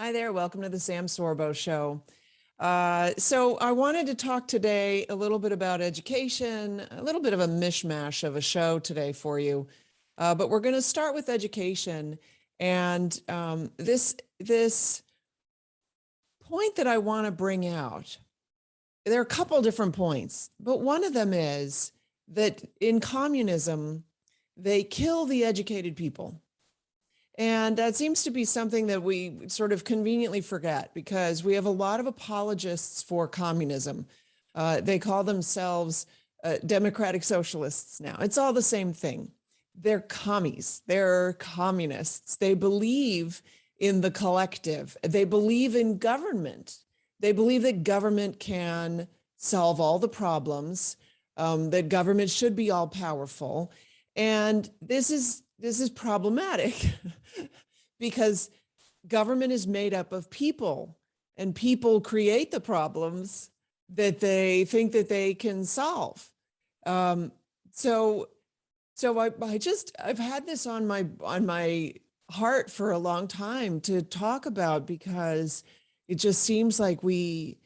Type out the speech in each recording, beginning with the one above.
Hi there, welcome to the Sam Sorbo Show. So I wanted to talk today a little bit about education, a little bit of a mishmash of a show today for you. But we're going to start with education. And this point that I want to bring out, there are a couple different points, but one of them is that in communism, they kill the educated people. And that seems to be something that we sort of conveniently forget because we have a lot of apologists for communism. They call themselves democratic socialists now. It's all the same thing. They're commies. They're communists. They believe in the collective. They believe in government. They believe that government can solve all the problems, that government should be all powerful. And this is problematic because government is made up of people, and people create the problems that they think that they can solve. So I've had this on my heart for a long time to talk about, because it just seems like we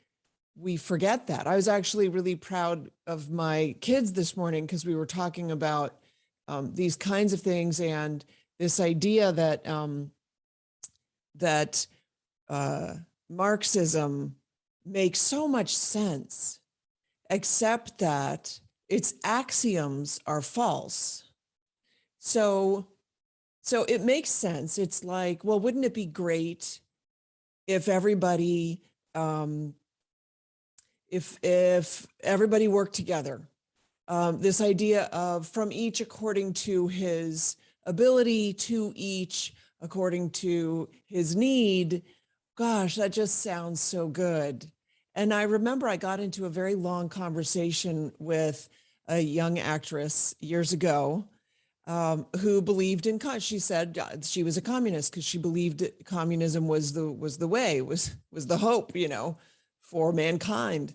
forget that. I was actually really proud of my kids this morning because we were talking about these kinds of things, and this idea that Marxism makes so much sense, except that its axioms are false. So it makes sense. It's like, well, wouldn't it be great if everybody if everybody worked together? This idea of from each according to his ability, to each according to his need. Gosh, that just sounds so good. And I remember I got into a very long conversation with a young actress years ago who believed in, she said she was a communist because she believed communism was the way, was the hope, for mankind.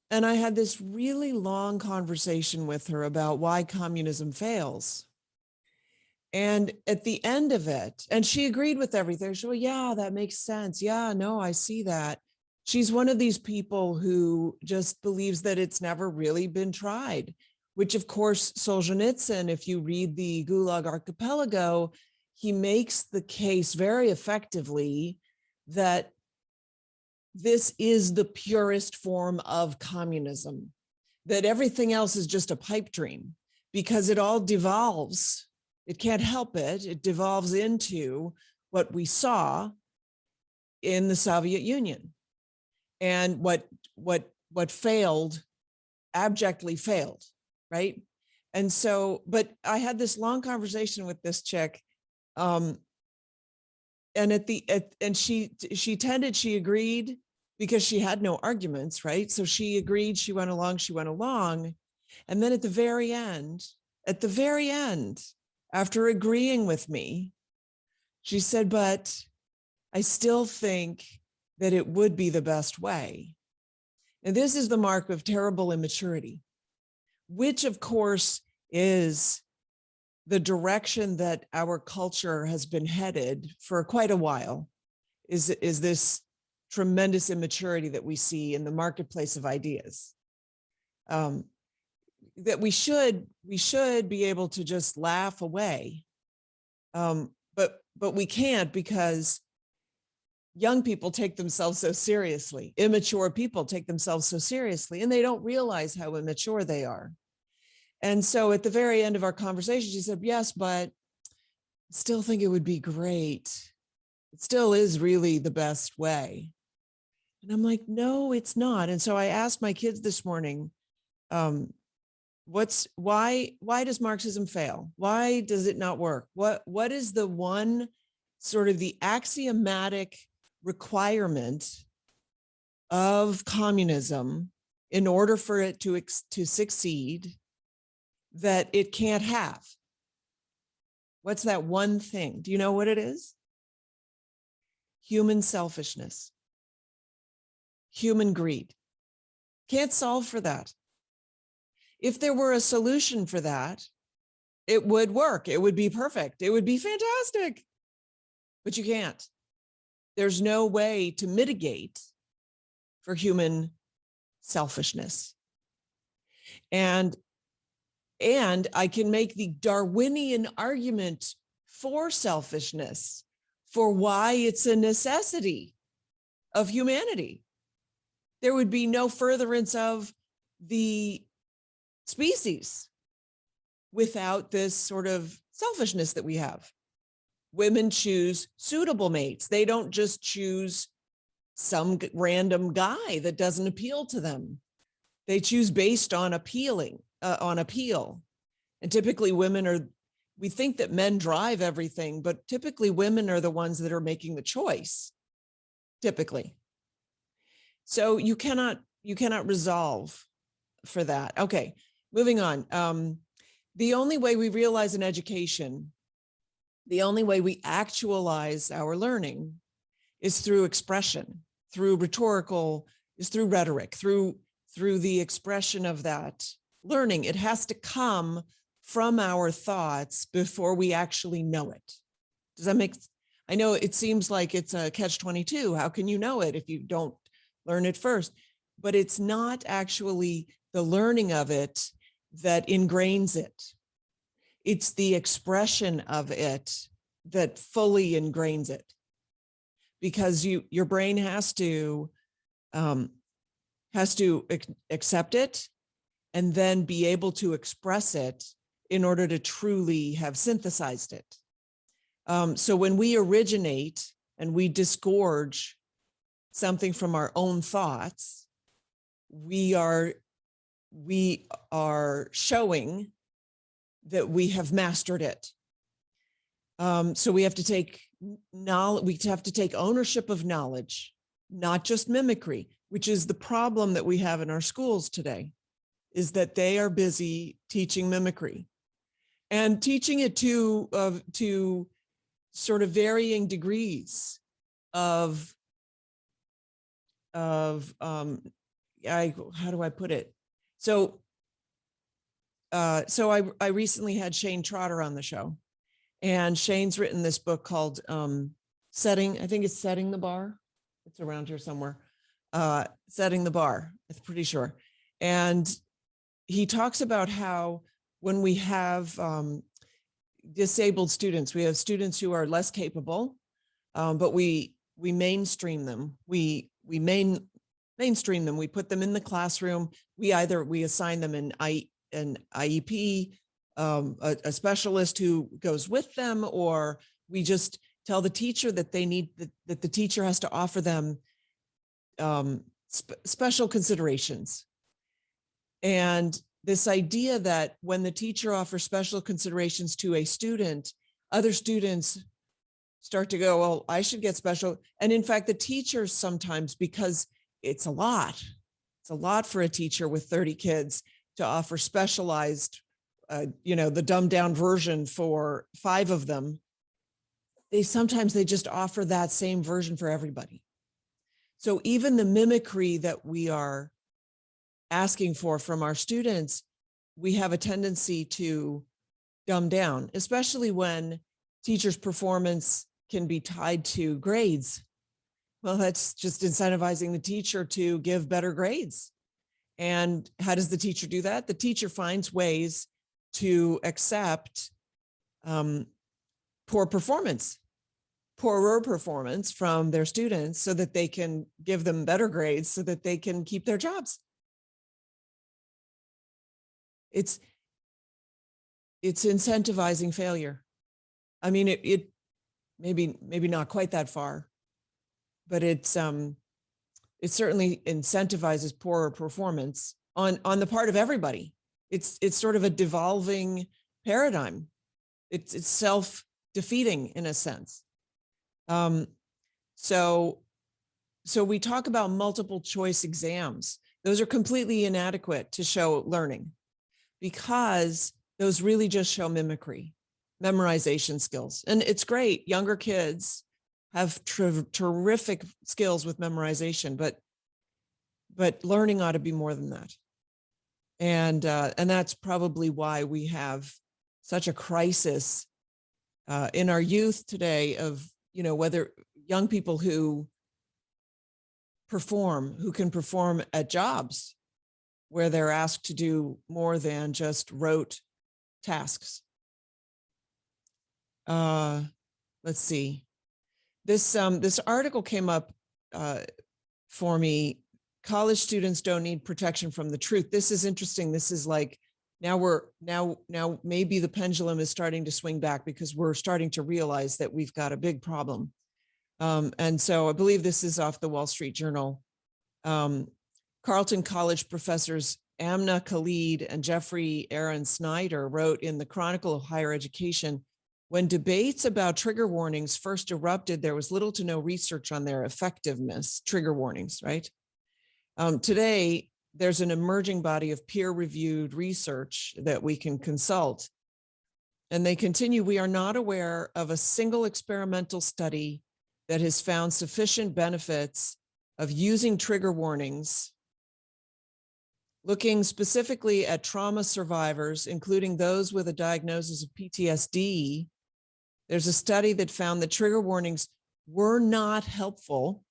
And I had this really long conversation with her about why communism fails. And at the end of it, and she agreed with everything. She said, well, yeah, that makes sense. Yeah, no, I see that. She's one of these people who just believes that it's never really been tried, which of course, Solzhenitsyn, if you read the Gulag Archipelago, he makes the case very effectively that this is the purest form of communism, that everything else is just a pipe dream because it all devolves. It can't help it. It devolves into what we saw in the Soviet Union, and what failed, abjectly failed, right? And so, but I had this long conversation with this chick, and she agreed because she had no arguments, right? So she agreed, she went along. And then at the very end, after agreeing with me, she said, but I still think that it would be the best way. And this is the mark of terrible immaturity, which of course is the direction that our culture has been headed for quite a while, is this tremendous immaturity that we see in the marketplace of ideas. That we should be able to just laugh away, but we can't, because young people take themselves so seriously. Immature people take themselves so seriously, and they don't realize how immature they are. And so at the very end of our conversation, she said, yes, but I still think it would be great. It still is really the best way. And I'm like, no, it's not. And so I asked my kids this morning, why does Marxism fail? Why does it not work? What is the one sort of the axiomatic requirement of communism in order for it to succeed that it can't have? What's that one thing? Do you know what it is? Human selfishness, human greed. Can't solve for that. If there were a solution for that, it would work. It would be perfect. It would be fantastic. But you can't. there's no way to mitigate for human selfishness. And I can make the Darwinian argument for selfishness, for why it's a necessity of humanity. There would be no furtherance of the species without this sort of selfishness that we have. Women choose suitable mates. They don't just choose some random guy that doesn't appeal to them. They choose based on appeal. And typically we think that men drive everything, but typically women are the ones that are making the choice, typically. So you cannot resolve for that. Okay, moving on. The only way we realize an education, the only way we actualize our learning is through expression, through rhetorical, is through rhetoric, through the expression of that learning. It has to come from our thoughts before we actually know it. Does that make sense? I know it seems like it's a catch-22. How can you know it if you don't learn it first? But it's not actually the learning of it that ingrains it. It's the expression of it that fully ingrains it, because your brain has to accept it and then be able to express it in order to truly have synthesized it. So when we originate and we disgorge something from our own thoughts, we are showing that we have mastered it. So we have to take knowledge, we have to take ownership of knowledge, not just mimicry, which is the problem that we have in our schools today, is that they are busy teaching mimicry and teaching it to sort of varying degrees of how do I put it? So I recently had Shane Trotter on the show, and Shane's written this book called Setting the Bar. It's around here somewhere. Setting the Bar, I'm pretty sure. And he talks about how when we have disabled students, we have students who are less capable, but we mainstream them. We mainstream them. We put them in the classroom. We assign them an IEP, a specialist who goes with them, or we just tell the teacher that that the teacher has to offer them special considerations. And this idea that when the teacher offers special considerations to a student, other students start to go, well, I should get special. And in fact, the teachers sometimes, because it's a lot for a teacher with 30 kids to offer specialized, the dumbed down version for 5 of them. Sometimes they just offer that same version for everybody. So even the mimicry that we are asking for from our students, we have a tendency to dumb down, especially when teachers' performance can be tied to grades. Well, that's just incentivizing the teacher to give better grades. And how does the teacher do that? The teacher finds ways to accept poorer performance from their students so that they can give them better grades so that they can keep their jobs. It's incentivizing failure. I mean, it maybe not quite that far, but it certainly incentivizes poorer performance on the part of everybody. It's sort of a devolving paradigm. It's self-defeating in a sense. So we talk about multiple choice exams. Those are completely inadequate to show learning, because those really just show mimicry, memorization skills. And it's great. Younger kids have terrific skills with memorization, but learning ought to be more than that. And that's probably why we have such a crisis in our youth today of, whether young people who can perform at jobs where they're asked to do more than just rote tasks. Let's see. This article came up for me. College students don't need protection from the truth. This is interesting. This is like, now maybe the pendulum is starting to swing back because we're starting to realize that we've got a big problem. And so I believe this is off the Wall Street Journal. Carleton College professors Amna Khalid and Jeffrey Aaron Snyder wrote in the Chronicle of Higher Education, when debates about trigger warnings first erupted, there was little to no research on their effectiveness, trigger warnings, right? Today, there's an emerging body of peer-reviewed research that we can consult. And they continue, we are not aware of a single experimental study that has found sufficient benefits of using trigger warnings, looking specifically at trauma survivors, including those with a diagnosis of PTSD. There's a study that found that trigger warnings were not helpful,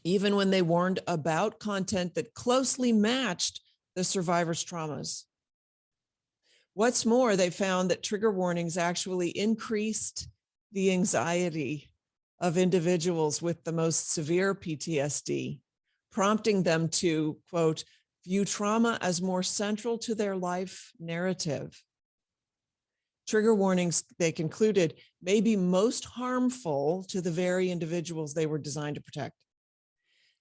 even when they warned about content that closely matched the survivor's traumas. What's more, they found that trigger warnings actually increased the anxiety of individuals with the most severe PTSD, prompting them to, quote, view trauma as more central to their life narrative. Trigger warnings, they concluded, may be most harmful to the very individuals they were designed to protect.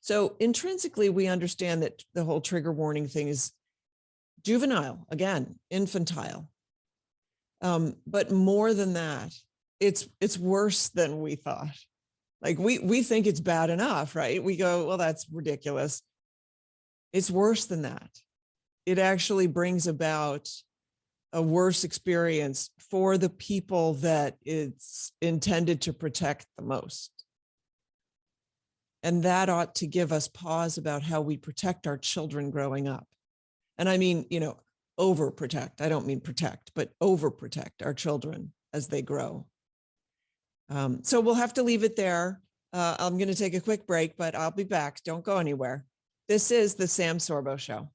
So intrinsically, we understand that the whole trigger warning thing is juvenile, again, infantile. But more than that, it's worse than we thought. Like we think it's bad enough, right? We go, well, that's ridiculous. It's worse than that. It actually brings about a worse experience for the people that it's intended to protect the most. And that ought to give us pause about how we protect our children growing up. And I mean, overprotect. I don't mean protect, but overprotect our children as they grow. So we'll have to leave it there. I'm going to take a quick break, but I'll be back. Don't go anywhere. This is the Sam Sorbo Show.